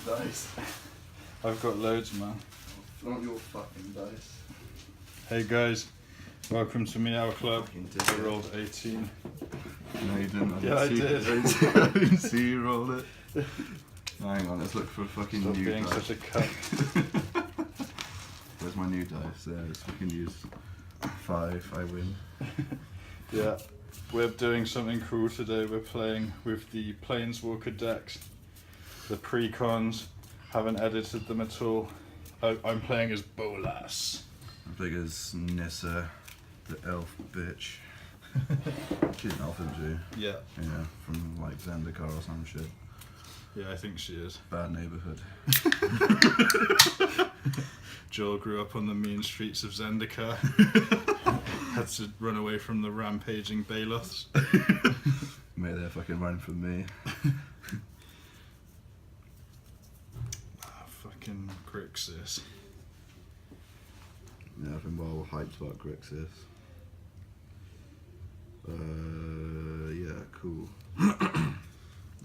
dice. I've got loads, man. Flaunt your fucking dice. Hey guys, welcome to Meow Club. Fucking I rolled 18. No, you didn't. I did. I didn't see you roll it. Hang on, let's look for a fucking Stop new being dice. such a cunt. Where's my new dice? There, so we can use 5, I win. Yeah, we're doing something cool today. We're playing with the Planeswalker decks. The precons, haven't edited them at all. I'm playing as Bolas. I'm big as Nissa, the elf bitch. She's an elf, isn't she? Yeah. Yeah, from like Zendikar or some shit. Yeah, I think she is. Bad neighbourhood. Joel grew up on the mean streets of Zendikar. Had to run away from the rampaging Baeloths. Mate, they're fucking running from me. Fucking Grixis. Yeah, I've been well hyped about Grixis. Yeah, cool.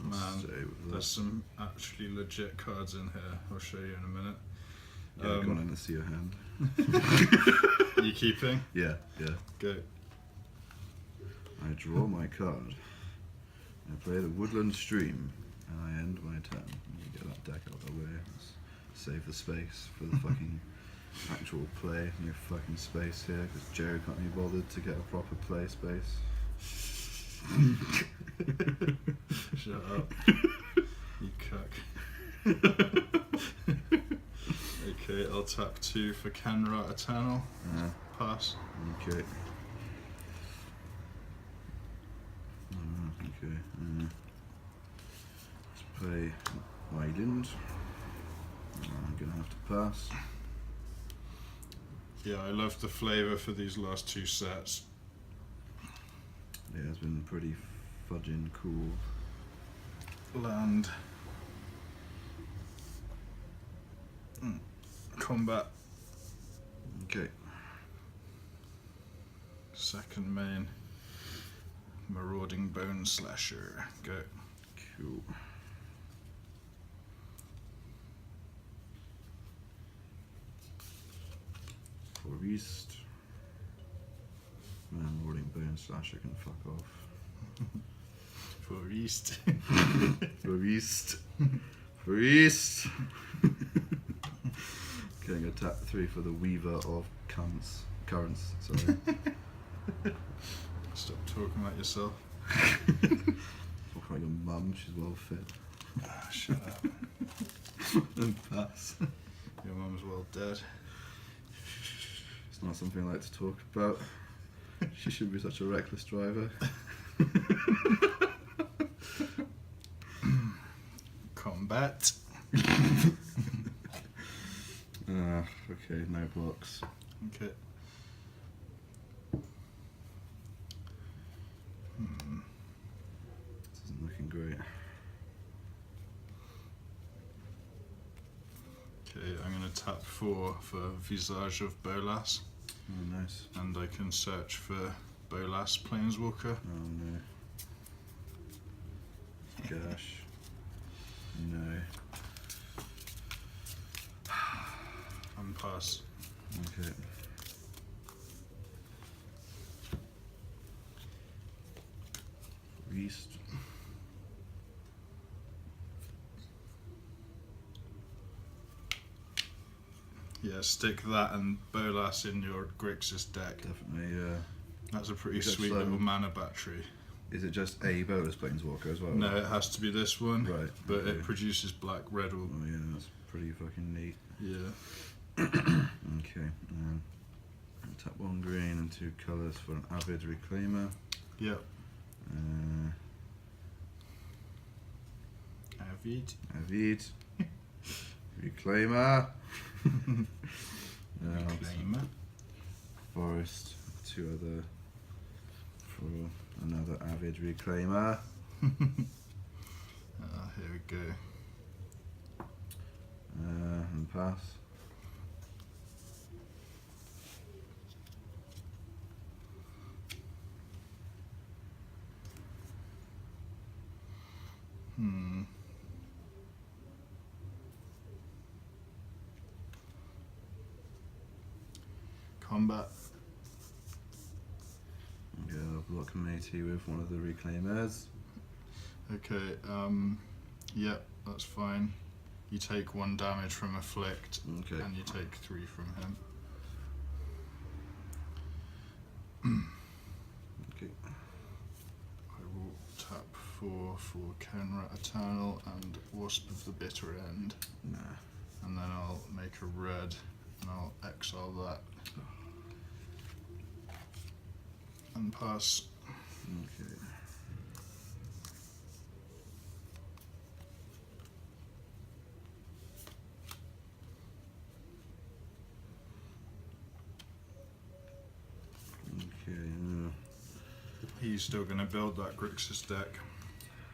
Man, stay with there's that. some actually legit cards in here. I'll show you in a minute. Yeah, go on in to see your hand. You keeping? Yeah, yeah. Go. I draw my card. I play the Woodland Stream, and I end my turn. You get that deck out of the way. Let's save the space for the fucking actual play. New fucking space here, because Jerry can't be bothered to get a proper play space. Shut up. You cuck. Okay, I'll tap 2 for Canra Eternal. Pass. Okay. Okay. Let's play Island. I'm gonna have to pass. Yeah, I love the flavour for these last 2 sets. Yeah, it's been pretty fudging cool. Land. Combat. Okay. Second main. Marauding Bone Slasher. Go. Cool. For East. Man, Marauding Bone Slasher can fuck off. For East. For East. For East. Okay, I'm gonna tap 3 for the Weaver of Currents. Sorry. Stop talking about yourself. Talk about your mum, she's well fit. Ah, shut up. And pass. Your mum's well dead. It's not something I like to talk about. She should be such a reckless driver. Combat. Okay, no blocks. Okay. This isn't looking great. Okay, I'm going to tap 4 for Visage of Bolas, Oh, nice. and I can search for Bolas Planeswalker. Oh, no. Gosh. No. Unpass. Okay. East. Yeah, stick that and Bolas in your Grixis deck. Definitely, That's a pretty Because, sweet little mana battery. is it just a Bolas Planeswalker as well? No, it has to be this one, Right. but okay. it produces black, red, or... Oh yeah, that's pretty fucking neat. Yeah. Okay. I'll tap 1 green and 2 colours for an Avid Reclaimer. Yep. Avid. Avid. Reclaimer. Reclaimer. Forest. 2 other for another Avid Reclaimer. Here we go. And pass. combat. Yeah, I'll block matey with one of the reclaimers. Okay, yep, that's fine. You take 1 damage from Afflict, Okay. and you take 3 from him. Okay. I will tap 4 for Kenra Eternal and Wasp of the Bitter End. Nah. And then I'll make a red, and I'll exile that. And pass. Okay. Okay, He's still going to build that Grixis deck.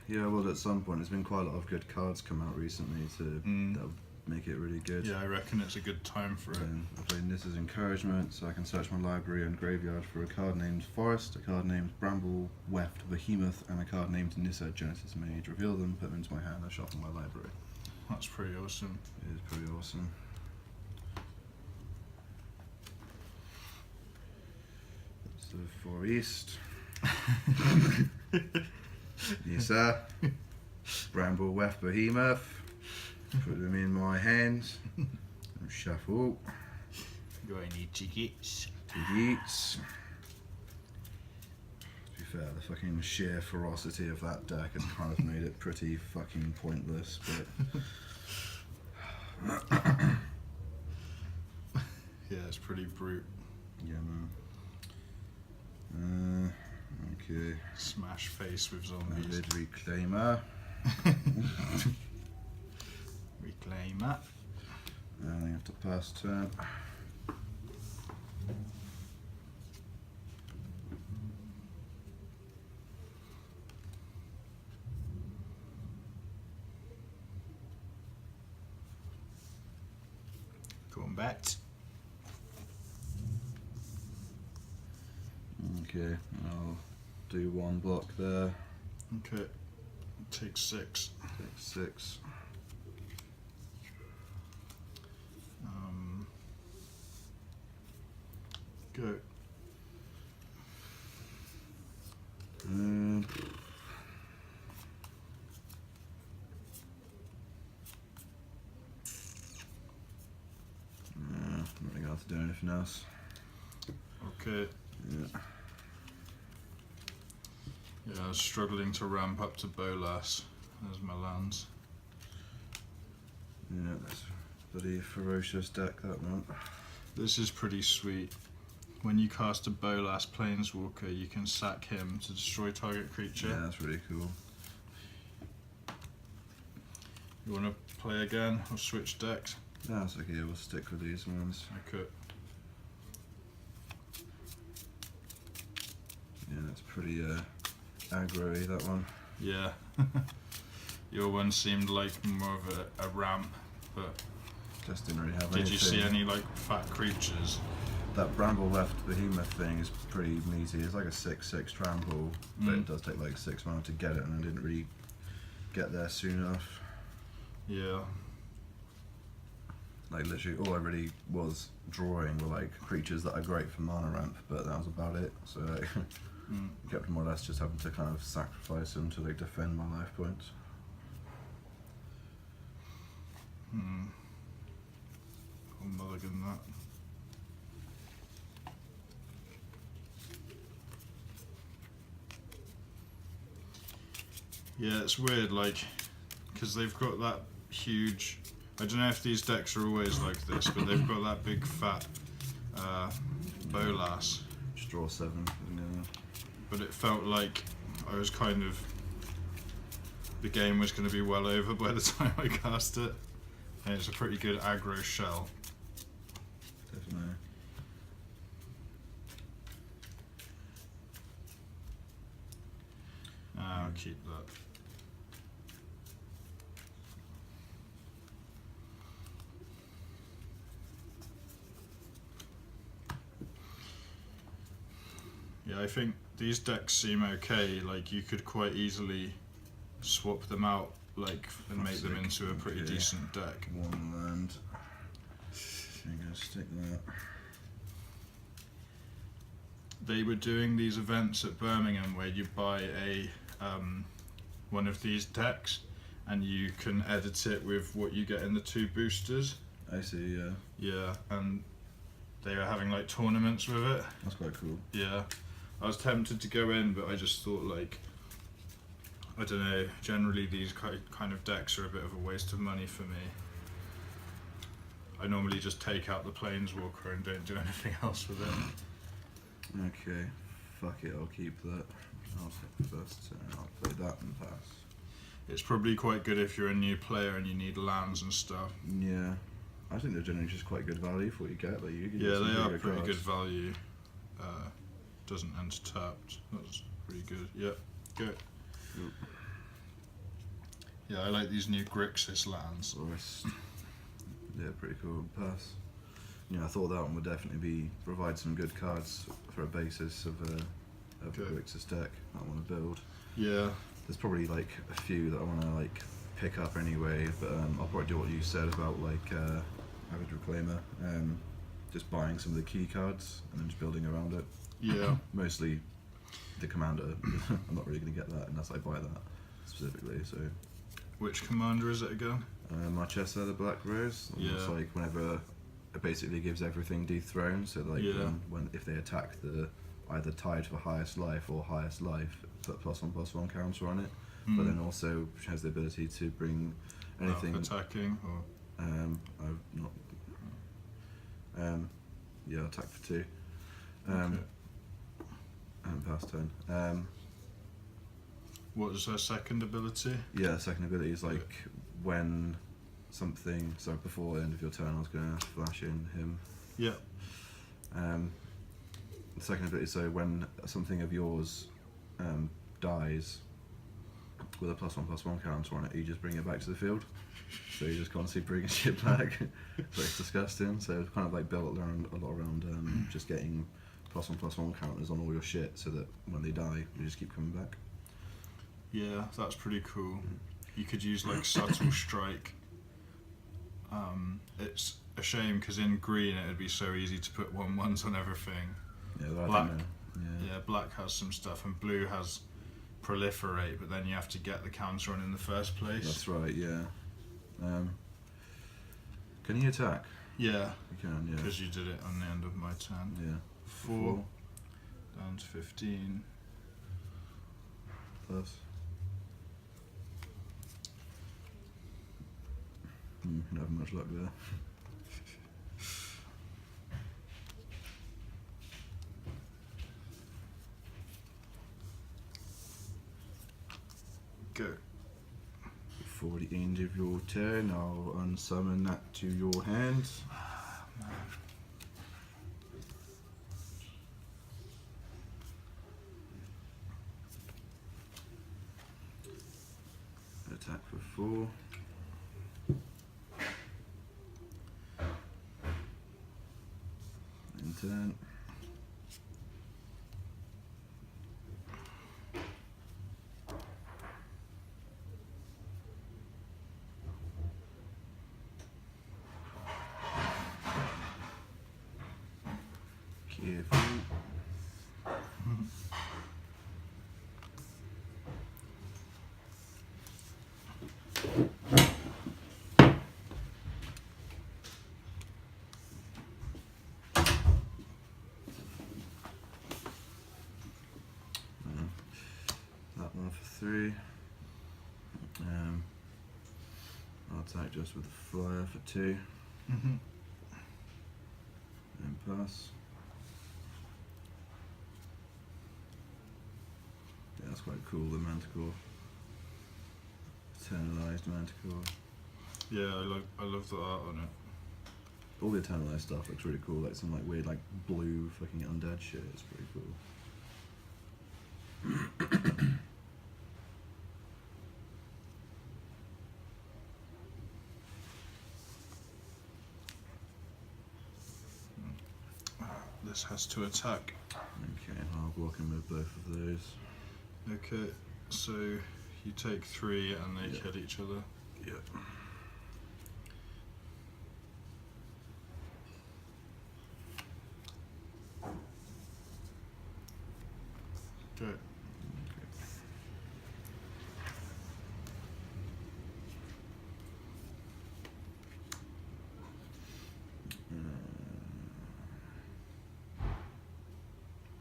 yeah, well, at some point, there's been quite a lot of good cards come out recently that'll make it really good. Yeah, I reckon it's a good time for it. I play Nissa's Encouragement, so I can search my library and graveyard for a card named Forest, a card named Bramble Weft Behemoth, and a card named Nissa Genesis Mage. Reveal them, put them into my hand, and shuffle my library. That's pretty awesome. It is pretty awesome. That's the 4 East. Nissa. Bramble Weft Behemoth. Put them in my hands. And shuffle. Do I need tickets? Eats. To be fair, the fucking sheer ferocity of that deck has kind of made it pretty fucking pointless, but Yeah, it's pretty brute. yeah, man. Okay. Smash face with zombies. Valid Reclaimer. Reclaim that. And I have to pass turn. Combat. Okay, I'll do 1 block there. Okay. Take 6. Take 6. Go. Not really got to do anything else. Okay. Yeah. Yeah, I was struggling to ramp up to Bolas as my lands. Yeah, that's a bloody ferocious deck, that one. This is pretty sweet. When you cast a Bolas Planeswalker, you can sack him to destroy target creature. Yeah, that's really cool. You want to play again or switch decks? Yeah, it's okay, we'll stick with these ones. I could. Yeah, that's pretty aggro-y, that one. Yeah. Your one seemed like more of a ramp, but Just didn't really have did anything. you see any like fat creatures? That Bramble Weft Behemoth thing is pretty meaty. It's like a 6/6 trample, but it does take like 6 mana to get it, and I didn't really get there soon enough. Yeah. Like literally all I really was drawing were like creatures that are great for mana ramp, but that was about it. So like, kept more or less just having to kind of sacrifice them to like defend my life points. I'm mulligan that. Yeah, it's weird, like, because they've got that huge. I don't know if these decks are always like this, but they've got that big fat Bolas. Just draw 7. Yeah. But it felt like I was kind of. The game was going to be well over by the time I cast it. And it's a pretty good aggro shell. Definitely. I'll keep that. Yeah, I think these decks seem okay. Like you could quite easily swap them out, like, and make them into a pretty decent deck. 1 land. I'm gonna stick that. they were doing these events at Birmingham where you buy a one of these decks and you can edit it with what you get in the 2 boosters. I see, yeah. Yeah, and they were having like tournaments with it. That's quite cool. Yeah, I was tempted to go in, but I just thought like, I don't know, generally these kind of decks are a bit of a waste of money for me. I normally just take out the Planeswalker and don't do anything else with it. Okay, fuck it, I'll keep that. I'll take the first turn, I'll play that and pass. It's probably quite good if you're a new player and you need lands and stuff. Yeah, I think they're generally just quite good value for what you get. Like you can Yeah, get some they are bigger pretty cards. good value. Doesn't enter tapped. That's pretty good. Yep, good. Yep. Yeah, I like these new Grixis lands. Forest. Yeah, pretty cool. Pass. Yeah, I thought that one would definitely provide some good cards for a basis of a Grixis deck that I want to build. Yeah. There's probably like a few that I want to like pick up anyway, but I'll probably do what you said about like Avid Reclaimer, just buying some of the key cards and then just building around it. Yeah. Mostly the commander. I'm not really going to get that unless I buy that specifically. So. Which commander is it again? Marchesa, the Black Rose. Yeah. It's like whenever it basically gives everything dethroned. So like Yeah. when if they attack the either tied for highest life or highest life, put +1/+1 counter on it. But then also has the ability to bring anything attacking or I've not. Yeah, attack for 2. okay. And pass turn. What is her second ability? Yeah, second ability is like when something. So before the end of your turn, I was going to flash in him. Yeah. The second ability, so when something of yours dies with a +1/+1 counter on it, you just bring it back to the field. So you just constantly bring shit back. So it's disgusting. So it's kind of like built around a lot around just getting +1/+1 counters on all your shit, so that when they die, you just keep coming back. Yeah, that's pretty cool. You could use like Subtle Strike. It's a shame because in green it'd be so easy to put 1/1s on everything. Yeah, well, I Black. don't know. Yeah, black has some stuff and blue has Proliferate, but then you have to get the counter on in the first place. That's right. Yeah. Can you attack? Yeah, You can. Yeah. because you did it on the end of my turn. Yeah. 4 down to 15. Plus. Don't have much luck there. Go. Before the end of your turn, I'll unsummon that to your hand. Attack for 4. And turn. Careful. That one for 3. I'll attack just with the flyer for 2. Mhm. And pass. Yeah, that's quite cool, the Manticore. Eternalized Manticore. Yeah, I love the art on it. All the Eternalized stuff looks really cool, like some like weird like blue fucking undead shit, it's pretty cool. This has to attack. Okay, I'll block him with both of those. Okay, so you take 3 and they Yep. hit each other. Yep. Okay.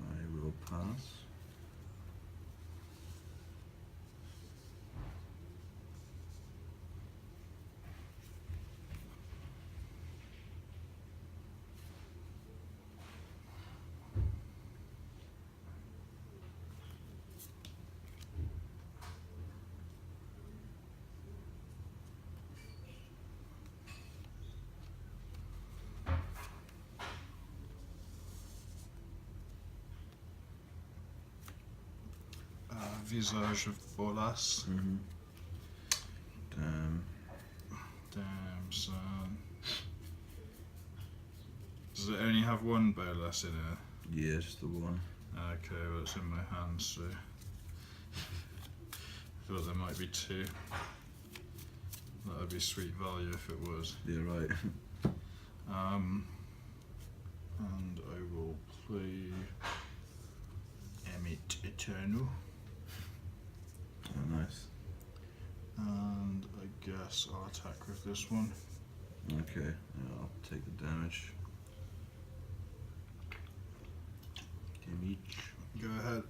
I will pass. Visage of Bolas. Mm-hmm. Damn. Damn, son. Does it only have one Bolas in it? Yeah, just the one. Okay, well it's in my hand, so I thought there might be two. That would be sweet value if it was. Yeah, right. And I will play Emit Eternal. Oh, nice. And I guess I'll attack with this one. Okay, yeah, I'll take the damage. Damage. Go ahead.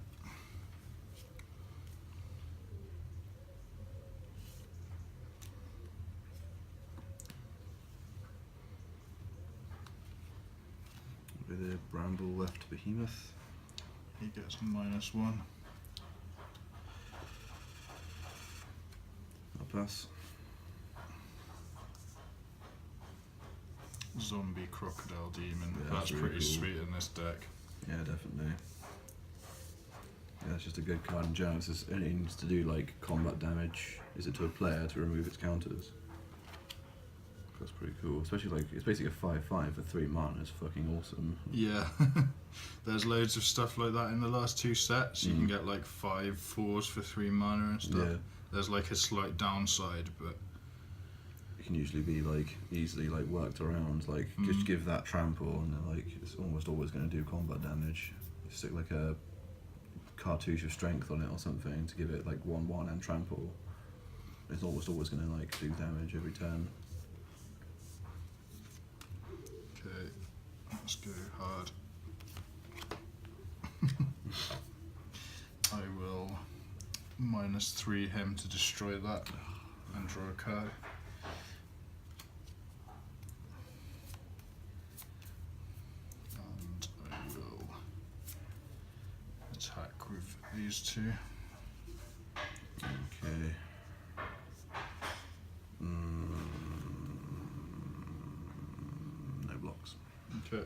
With a bramble left behemoth. He gets a -1. I'll pass. Zombie crocodile demon. Yeah, That's really pretty cool. sweet in this deck. Yeah, definitely. Yeah, it's just a good card in general. It needs to do like combat damage. Is it to a player to remove its counters? That's pretty cool. Especially like it's basically a 5/5 for 3 mana. It's fucking awesome. Yeah. There's loads of stuff like that in the last 2 sets. You can get like 5 4s for 3 mana and stuff. Yeah. There's like a slight downside, but It can usually be like easily like worked around. Like just give that trample and then, like it's almost always going to do combat damage. You stick like a cartouche of strength on it or something to give it like 1/1 and trample. It's almost always going to like do damage every turn. okay, let's go hard. I will -3 him to destroy that and draw a card. And I will attack with these two. Okay. No blocks. Okay.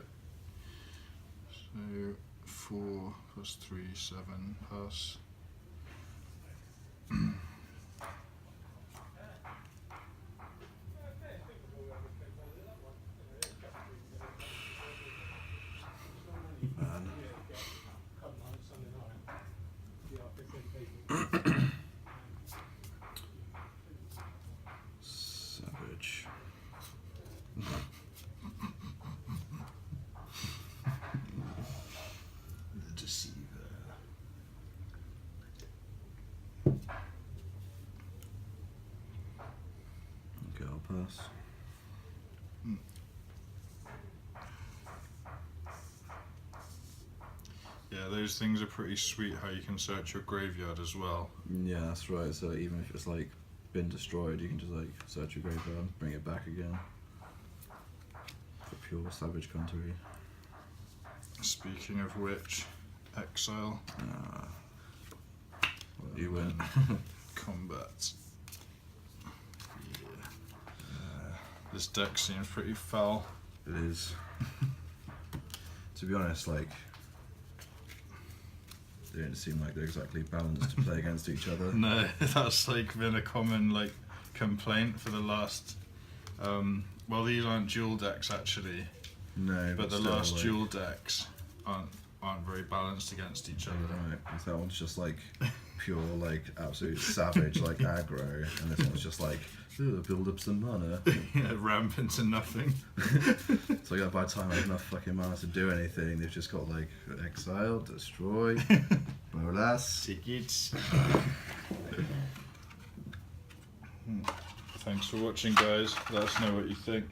So 4 + 3, 7 pass. Man. Savage. The Deceiver. Okay, I'll pass. Yeah, those things are pretty sweet how you can search your graveyard as well. Yeah, that's right. So even if it's like been destroyed, you can just like search your graveyard, bring it back again. For pure savage country. Speaking of which, exile. Well, you win. Combat. Yeah. This deck seems pretty foul. It is. To be honest, like they don't seem like they're exactly balanced to play against each other. No, that's like been a common like complaint for the last. Well, these aren't dual decks actually, No, but the still, last like, dual decks aren't very balanced against each other. Right, 'cause that one's just like pure like absolute savage like aggro, and this one's just like build up some mana. Yeah, ramp into nothing. It's So yeah, by the time I have enough fucking mana to do anything, they've just got like exile, destroy, Bolas. Tickets. Thanks for watching, guys. Let us know what you think.